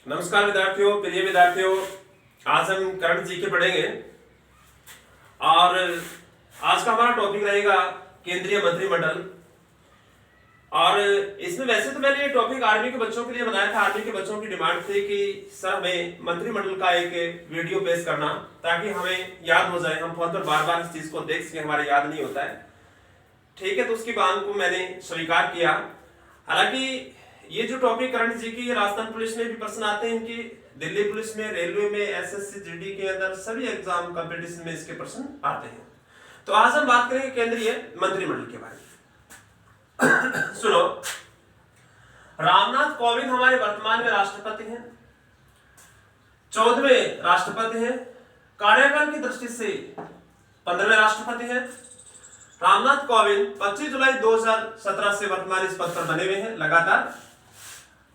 नमस्कार विद्यार्थियों, प्रिय विद्यार्थियों, आज हम करंट जीके पढ़ेंगे और आज का हमारा टॉपिक रहेगा केंद्रीय मंत्रिमंडल। और इसमें वैसे तो मैंने ये टॉपिक आर्मी के बच्चों के लिए बनाया था। आर्मी के बच्चों की डिमांड थी कि सर हमें मंत्रिमंडल का एक वीडियो पेश करना ताकि हमें याद हो जाए, हम फोन पर बार बार इस चीज को देख सके, हमारे याद नहीं होता है। ठीक है, तो उसकी मांग को मैंने स्वीकार किया। हालांकि ये जो topic current GK Rajasthan police में भी प्रश्न आते हैं, इनकी दिल्ली पुलिस में, रेलवे में, एसएससी जीडी के अंदर सभी एग्जाम कंपटीशन में इसके प्रश्न आते हैं। तो आज हम बात करेंगे केंद्रीय मंत्रिमंडल के बारे में। सुनो, रामनाथ कोविंद हमारे वर्तमान में राष्ट्रपति हैं, 14वें राष्ट्रपति हैं, कार्यकाल की दृष्टि से 15वें राष्ट्रपति हैं। रामनाथ कोविंद 25 जुलाई 2017 से वर्तमान इस पद पर बने हुए हैं लगातार,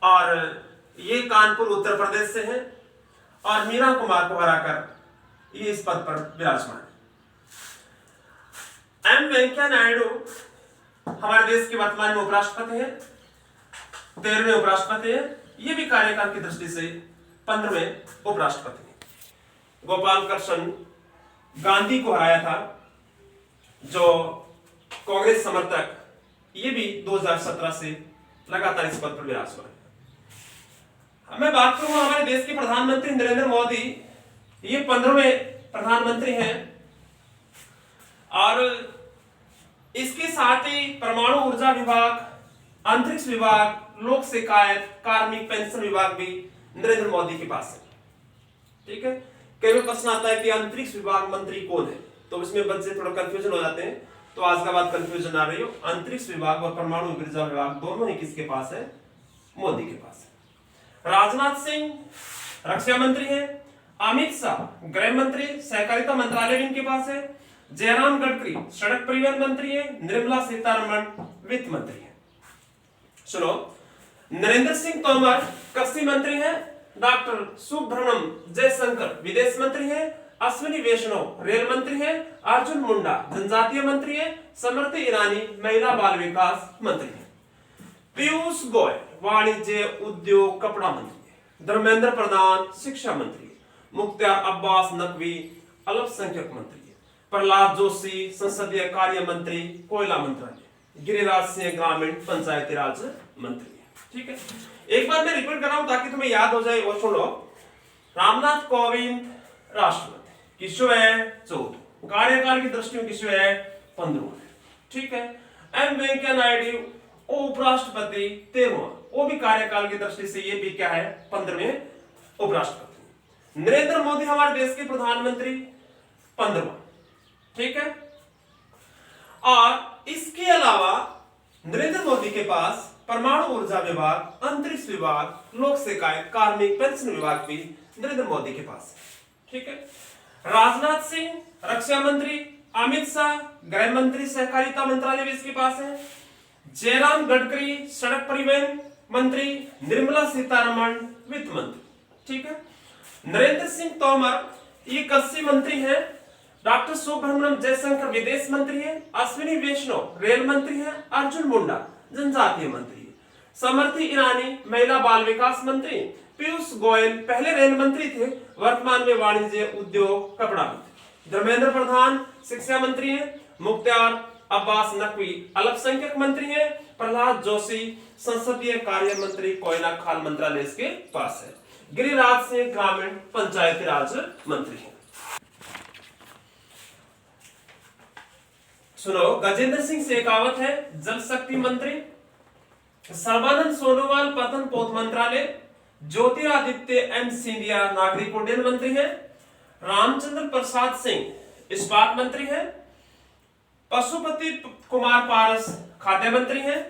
और ये कानपुर उत्तर प्रदेश से हैं और मीरा कुमार को हराकर ये इस पद पर विराजमान है। एम वेंकैया नायडू हमारे देश के वर्तमान में उपराष्ट्रपति हैं, 13वें उपराष्ट्रपति हैं। ये भी कार्यकाल की दृष्टि से 15वें उपराष्ट्रपति हैं। गोपाल कृष्ण गांधी को हराया था, जो कांग्रेस समर्थक, ये भी 2017 से लगातार इस पद पर विराजमान है। मैं बात करूं हमारे देश के प्रधानमंत्री नरेंद्र मोदी, ये 15वें प्रधानमंत्री हैं। और इसके साथ ही परमाणु ऊर्जा विभाग, अंतरिक्ष विभाग, लोक शिकायत, कार्मिक पेंशन विभाग भी नरेंद्र मोदी के पास है। ठीक है, कई बार प्रश्न आता है कि अंतरिक्ष विभाग मंत्री कौन है, तो इसमें बच्चे थोड़ा कंफ्यूजन हो जाते हैं। तो आज का बात कंफ्यूजन ना रही हो, अंतरिक्ष विभाग और परमाणु ऊर्जा विभाग दोनों ही किसके पास है? मोदी के पास है। राजनाथ सिंह रक्षा मंत्री हैं, अमित शाह गृह मंत्री, सहकारिता मंत्रालय भी इनके पास है, जयराम गडकरी सड़क परिवहन मंत्री है, निर्मला सीतारमण वित्त मंत्री है। सुनो, नरेंद्र सिंह तोमर कृषि मंत्री हैं, डॉक्टर सुब्रह्मण्यम जयशंकर विदेश मंत्री हैं, अश्विनी वैष्णव रेल मंत्री हैं, अर्जुन मुंडा जनजातीय मंत्री हैं, स्मृति ईरानी महिला बाल विकास मंत्री हैं, पीयूष गोयल वाणिज्य उद्योग कपड़ा मंत्री है, धर्मेंद्र प्रधान शिक्षा मंत्री है, मुख्तार अब्बास नकवी अल्पसंख्यक मंत्री है, प्रहलाद जोशी संसदीय कार्य मंत्री कोयला मंत्रालय, गिरिराज सिंह ग्रामीण पंचायती राज मंत्री है। ठीक है, एक बार मैं रिपीट कर रहा हूं ताकि तुम्हें याद हो जाए। और सुनो, रामनाथ कोविंद राष्ट्रपति किसो है? 14, कार्यकाल की दृष्टि में किसो है? 15। ठीक है, एम वेंकैया नायडू उपराष्ट्रपति 13वां, वो भी कार्यकाल की दृष्टि से ये भी क्या है? 15वें उपराष्ट्रपति। नरेंद्र मोदी हमारे देश के प्रधानमंत्री 15वां। ठीक है, और इसके अलावा नरेंद्र मोदी के पास परमाणु ऊर्जा विभाग, अंतरिक्ष विभाग, लोक शिकायत, कार्मिक पेंशन विभाग भी नरेंद्र मोदी के पास है। ठीक है, राजनाथ सिंह रक्षा मंत्री, अमित शाह गृह मंत्री, सहकारिता मंत्रालय भी इसके पास है, जयराम गडकरी सड़क परिवहन मंत्री, निर्मला सीतारमण वित्त मंत्री। ठीक है, नरेंद्र सिंह तोमर ये कृषि मंत्री हैं, डॉक्टर सुब्रह्मण्यम जयशंकर विदेश मंत्री हैं, अश्विनी वैष्णव रेल मंत्री हैं, अर्जुन मुंडा जनजातीय मंत्री है, स्मृति ईरानी महिला बाल विकास मंत्री, पीयूष गोयल पहले रेल मंत्री थे, वर्तमान में वाणिज्य उद्योग कपड़ा मंत्री, धर्मेंद्र प्रधान शिक्षा मंत्री हैं, मुख्तार अब्बास नकवी अल्पसंख्यक मंत्री हैं, प्रहलाद जोशी संसदीय कार्य मंत्री कोयला खान मंत्रालय इसके पास है, गिरिराज सिंह ग्रामीण पंचायती राज मंत्री हैं। सुनो, गजेंद्र सिंह शेखावत है जल शक्ति मंत्री, सर्बानंद सोनोवाल पतन पोत मंत्रालय, ज्योतिरादित्य एम सिंधिया नागरिक उड्डयन मंत्री हैं, रामचंद्र प्रसाद सिंह इस्पात मंत्री हैं, पशुपति कुमार पारस खाद्य मंत्री हैं,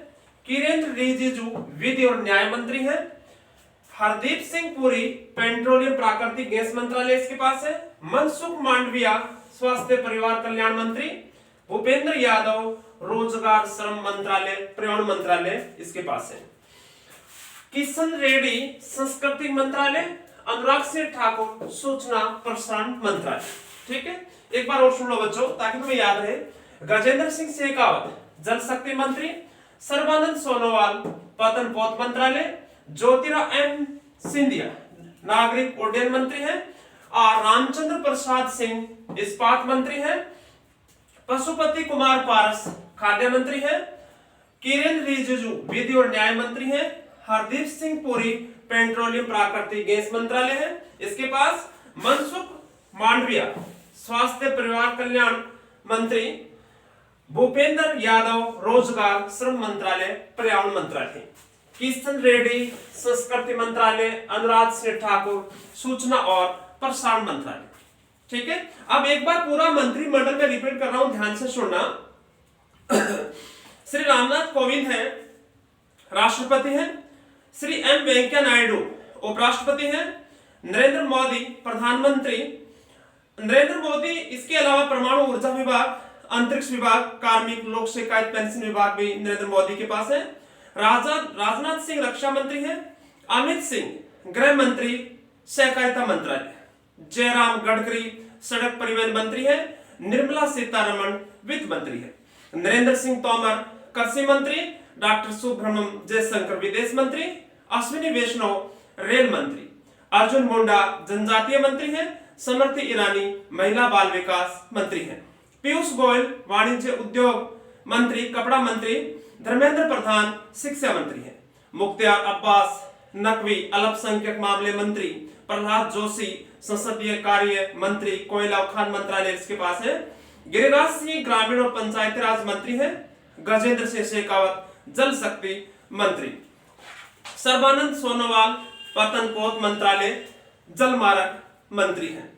किरेन रिजिजू विधि और न्याय मंत्री हैं, हरदीप सिंह पुरी पेट्रोलियम प्राकृतिक गैस मंत्रालय इसके पास है, मनसुख मांडविया स्वास्थ्य परिवार कल्याण मंत्री, भूपेंद्र यादव रोजगार श्रम मंत्रालय पर्यावरण मंत्रालय इसके पास है, किशन रेड्डी संस्कृति मंत्रालय, अनुराग सिंह ठाकुर सूचना प्रसारण मंत्रालय। ठीक है, एक बार और सुन लो बच्चों ताकि तुम्हें याद रहे। गजेंद्र सिंह शेखावत जल शक्ति मंत्री, सर्बानंद सोनोवाल पतन पोत मंत्रालय, ज्योतिरादित्य एम सिंधिया नागरिक उड्डयन मंत्री हैं। और रामचंद्र प्रसाद सिंह इस्पात मंत्री हैं। पशुपति कुमार पारस खाद्य मंत्री हैं। किरेन रिजिजू विधि और न्याय मंत्री हैं। हरदीप सिंह पुरी पेट्रोलियम प्राकृतिक गैस मंत्रालय है। इसके पास मनसुख मांडविया स्वास्थ्य परिवार कल्याण मंत्री। भूपेंद्र यादव रोजगार श्रम मंत्रालय पर्यावरण मंत्रालय। किशन रेड्डी संस्कृति मंत्रालय। अनुराग सिंह ठाकुर सूचना और प्रसारण मंत्रालय। ठीक है, अब एक बार पूरा मंत्रिमंडल में रिपीट कर रहा हूं, ध्यान से सुनना। श्री रामनाथ कोविंद हैं, राष्ट्रपति हैं। श्री एम वेंकैया नायडू उपराष्ट्रपति हैं। नरेंद्र मोदी प्रधानमंत्री। नरेंद्र मोदी इसके अलावा परमाणु ऊर्जा विभाग, अंतरिक्ष विभाग, कार्मिक लोक शिकायत पेंशन विभाग भी नरेंद्र मोदी के पास है। राजनाथ सिंह रक्षा मंत्री हैं। अमित सिंह गृह मंत्री सहकारिता मंत्रालय। जयराम गडकरी सड़क परिवहन मंत्री है। निर्मला सीतारमण वित्त मंत्री है। नरेंद्र सिंह तोमर कृषि मंत्री। डॉक्टर सुब्रह्मण्यम जयशंकर विदेश मंत्री। अश्विनी वैष्णव रेल मंत्री। अर्जुन मुंडा जनजातीय मंत्री हैं। स्मृति ईरानी महिला बाल विकास मंत्री हैं। पीयूष गोयल वाणिज्य उद्योग मंत्री, कपड़ा मंत्री। धर्मेंद्र प्रधान शिक्षा मंत्री हैं। मुख्तार अब्बास नकवी अल्पसंख्यक मामले मंत्री। प्रहलाद जोशी संसदीय कार्य मंत्री, कोयला और खान मंत्रालय इसके पास है। गिरिराज सिंह ग्रामीण और पंचायती राज मंत्री हैं। गजेंद्र सिंह शेखावत जल शक्ति मंत्री। सर्बानंद सोनोवाल पतनपोत मंत्रालय जल मार्ग मंत्री हैं।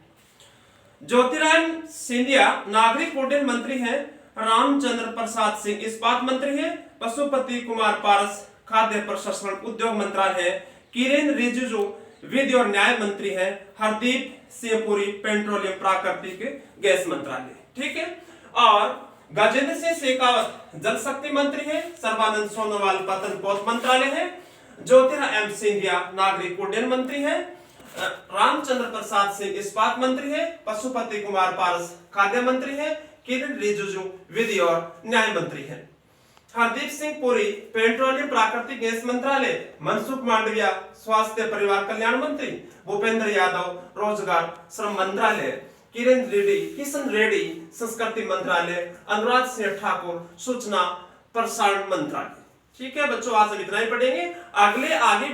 ज्योतिरादित्य सिंधिया नागरिक उड्डयन मंत्री हैं। रामचंद्र प्रसाद सिंह इस्पात मंत्री हैं। पशुपति कुमार पारस खाद्य प्रसंस्करण उद्योग मंत्रालय है। किरेन रिजिजू विधि और न्याय मंत्री हैं। हरदीप सिंह पुरी पेट्रोलियम प्राकृतिक गैस मंत्रालय। ठीक है, और गजेंद्र सिंह शेखावत जल शक्ति मंत्री है। सर्बानंद सोनोवाल पतनपोत मंत्रालय है। ज्योतिरादित्य एम सिंधिया नागरिक उड्डयन मंत्री है। रामचंद्र प्रसाद सिंह इस्पात मंत्री है। पशुपति कुमार पारस खाद्य मंत्री है। किरेन रिजिजू विधि और न्याय मंत्री है। हरदीप सिंह पुरी पेट्रोलियम प्राकृतिक गैस मंत्रालय। मनसुख मांडविया स्वास्थ्य परिवार कल्याण मंत्री। भूपेंद्र यादव रोजगार श्रम मंत्रालय। किशन रेड्डी संस्कृति मंत्रालय। अनुराग सिंह ठाकुर सूचना प्रसारण मंत्रालय। ठीक है बच्चों, आज हम इतना ही पढ़ेंगे। अगले आगे